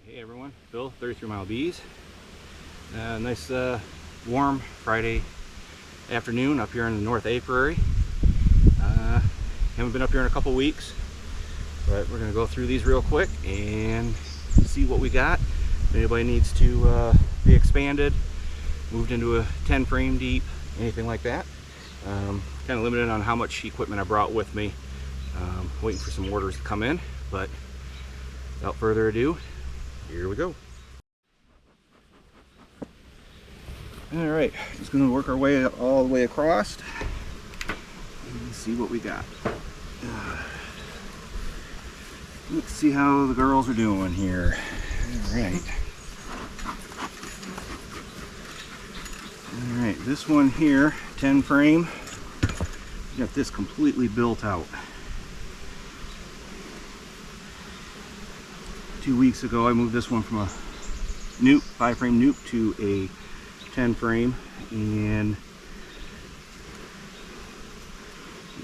Hey everyone, Bill, 33 Mile Bees. Nice warm Friday afternoon up here in the North Apiary. Haven't been up here in a couple weeks, but we're going to go through these real quick and see what we got. If anybody needs to be expanded, moved into a 10 frame deep, anything like that. Kind of limited on how much equipment I brought with me. Waiting for some orders to come in, but without further ado, here we go. Alright, just going to work our way all the way across and see what we got. Let's see how the girls are doing here. Alright. Alright, this one here, 10 frame, got this completely built out. 2 weeks ago I moved this one from a 5 frame nuke to a 10 frame and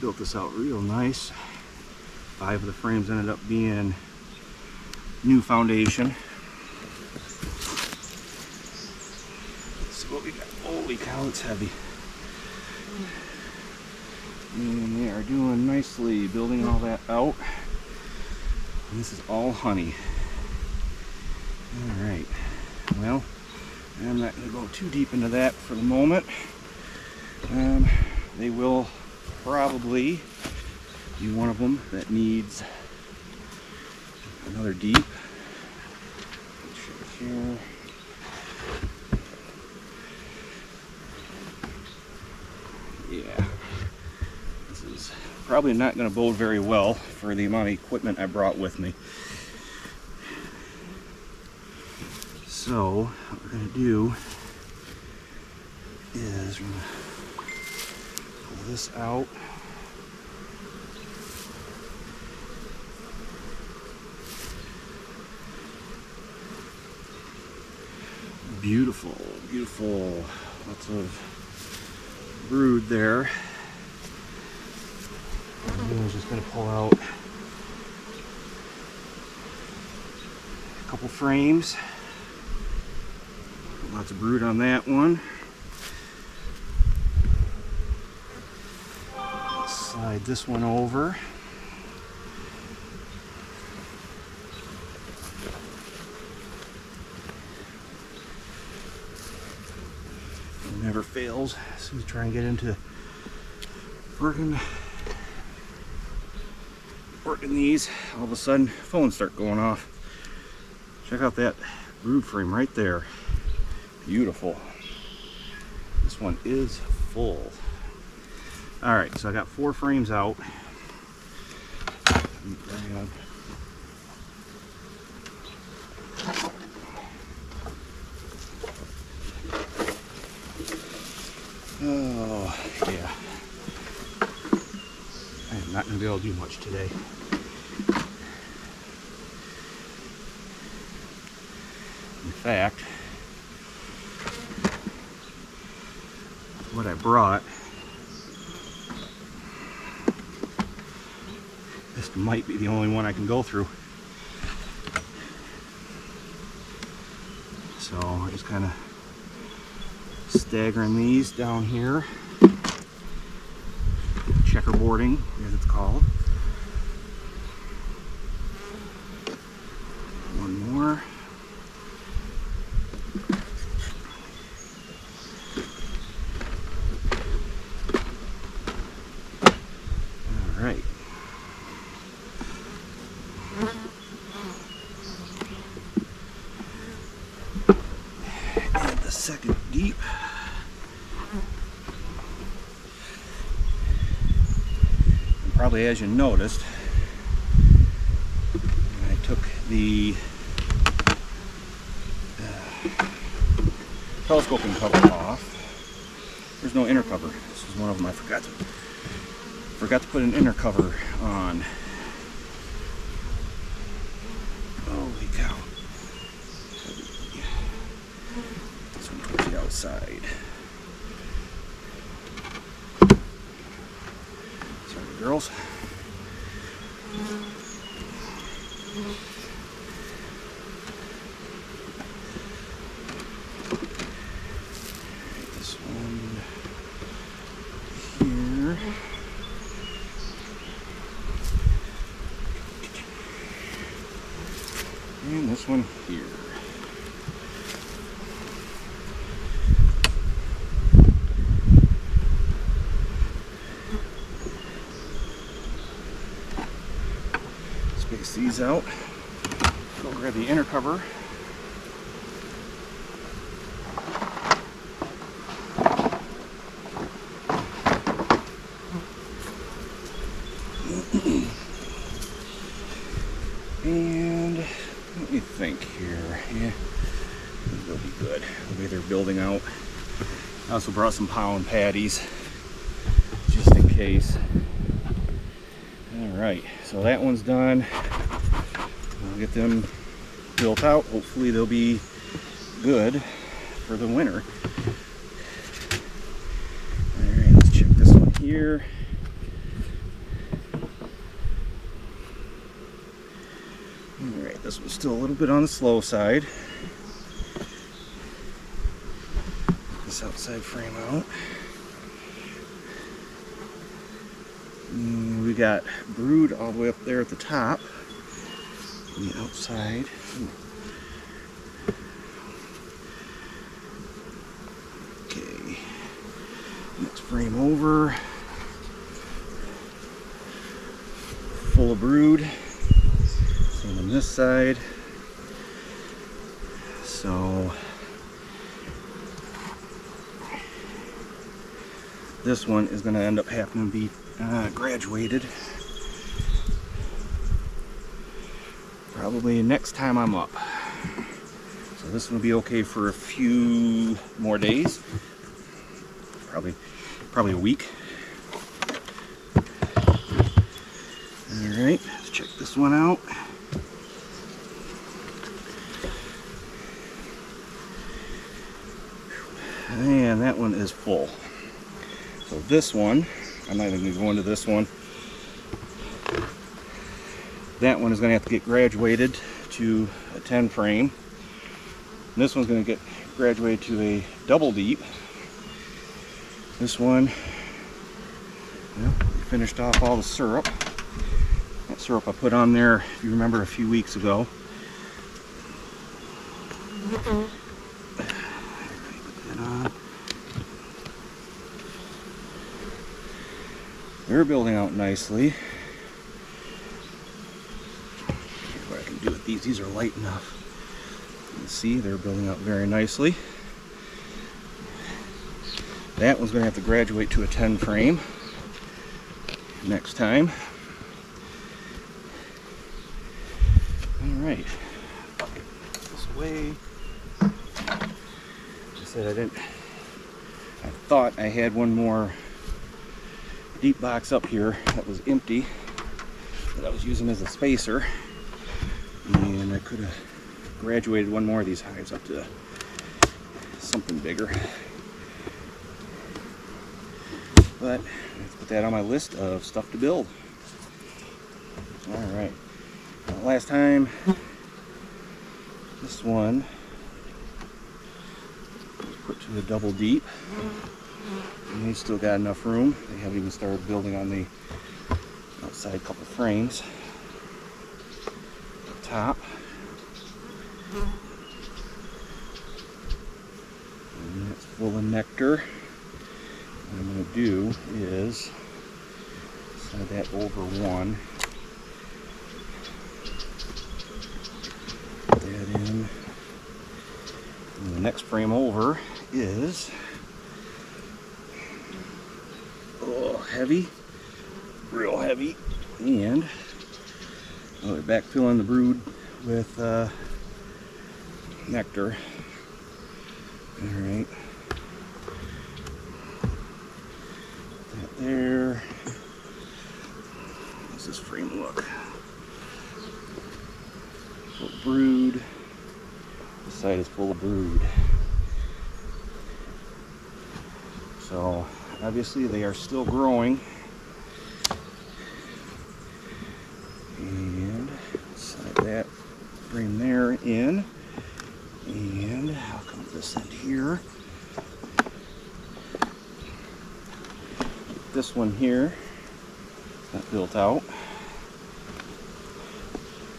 built this out real nice. 5 of the frames ended up being new foundation. Let's see what we got. Holy cow, it's heavy. And they are doing nicely, building all that out. And this is all honey. Alright, well, I'm not going to go too deep into that for the moment. They will probably be one of them that needs another deep. Check here. Yeah, this is probably not going to bode very well for the amount of equipment I brought with me. So what we're going to do is we're going to pull this out. Beautiful, beautiful. Lots of brood there. I'm just going to pull out a couple frames. Lots of brood on that one. Slide this one over. It never fails. As soon as you try and get into working these, all of a sudden phones start going off. Check out that brood frame right there. Beautiful. This one is full. Alright, so I got 4 frames out. Oh, yeah. I'm not going to be able to do much today. In fact, what I brought, this might be the only one I can go through. So I'm just kind of staggering these down here. Checkerboarding, as it's called. One more. Alright. And the second deep. And probably as you noticed, I took the telescoping cover off. There's no inner cover. This is one of them I forgot to put an inner cover on. Holy cow. This one towards the outside. Sorry, girls. And this one here. Space these out. Go grab the inner cover. And let me think here. Yeah, they'll be good. The way they're building out. I also brought some pound patties just in case. Alright, so that one's done. I'll get them built out. Hopefully they'll be good for the winter. Alright, let's check this one here. Alright, this one's still a little bit on the slow side. This outside frame out. And we got brood all the way up there at the top. On the outside. Okay. Next frame over. Full of brood. Same on this side. So this one is going to end up having to be graduated probably next time I'm up. So this will be okay for a few more days, probably a week. All right, let's check this one out. And that one is full. So this one, I'm not even going to go into this one. That one is going to have to get graduated to a 10 frame. And this one's going to get graduated to a double deep. This one, well, we finished off all the syrup. That syrup I put on there, if you remember, a few weeks ago. Put that on. They're building out nicely. What I can do with these are light enough. You can see they're building out very nicely. That one's going to have to graduate to a 10 frame next time. Alright, this way. I said I thought I had one more deep box up here that was empty that I was using as a spacer, and I could have graduated one more of these hives up to something bigger. But let's put that on my list of stuff to build. Alright, last time this one was put to the double deep. And they still got enough room. They haven't even started building on the outside couple frames. The top. And it's full of nectar. What I'm going to do is slide that over one. Put that in. And the next frame over is heavy, real heavy, and we're back filling the brood with nectar. Alright, that there. How's this frame look? Full of brood. This side is full of brood. So obviously they are still growing. And slide that frame there in. And I'll come to this end here. This one here, not built out.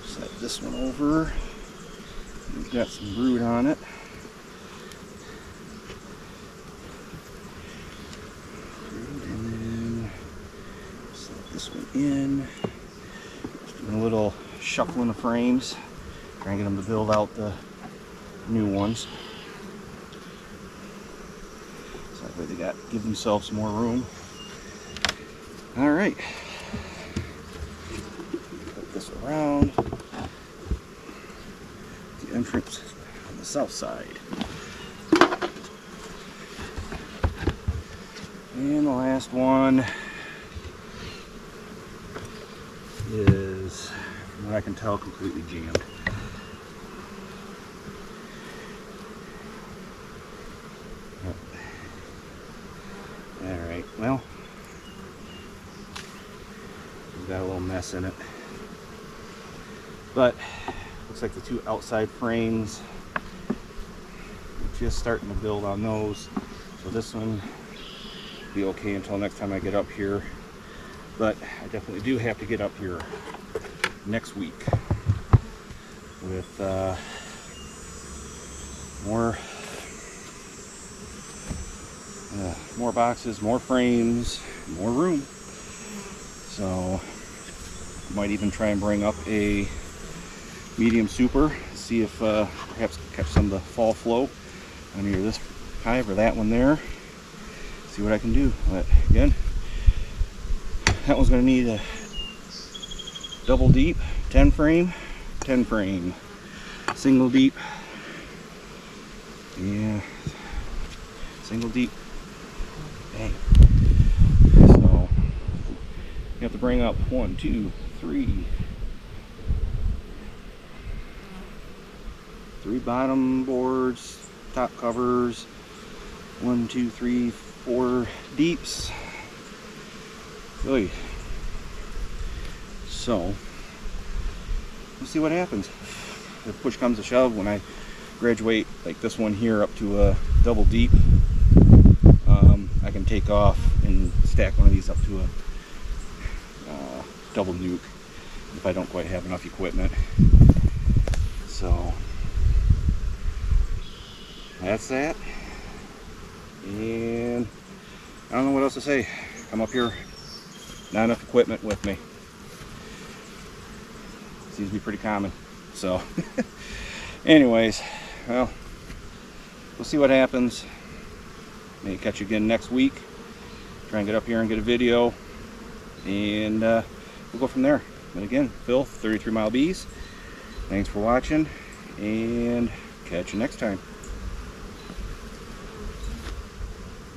Slide this one over. It's got some brood on it. And then slip this one in. Just doing a little shuffling the frames, trying to get them to build out the new ones. So that way they give themselves more room. All right. Put this around the entrance on the south side. And the last one is, from what I can tell, completely jammed. Alright, well, we've got a little mess in it. But looks like the two outside frames, just starting to build on those. So this one will be okay until next time I get up here. But I definitely do have to get up here next week with more boxes, more frames, more room. So I might even try and bring up a medium super, see if perhaps catch some of the fall flow on either this hive or that one there. See what I can do. But again, that one's going to need a double deep 10 frame, single deep, yeah, single deep, bang. So you have to bring up 1, 2, 3 bottom boards, top covers, 1, 2, 3, 4 deeps. Oy. So we'll see what happens. If push comes to shove, when I graduate like this one here up to a double deep, I can take off and stack one of these up to a double nuke if I don't quite have enough equipment. So that's that. And I don't know what else to say. Come up here, not enough equipment with me. Seems to be pretty common. So anyways, well, we'll see what happens. May catch you again next week. Try and get up here and get a video, and we'll go from there. But again, Phil, 33 Mile Bees. Thanks for watching, and catch you next time.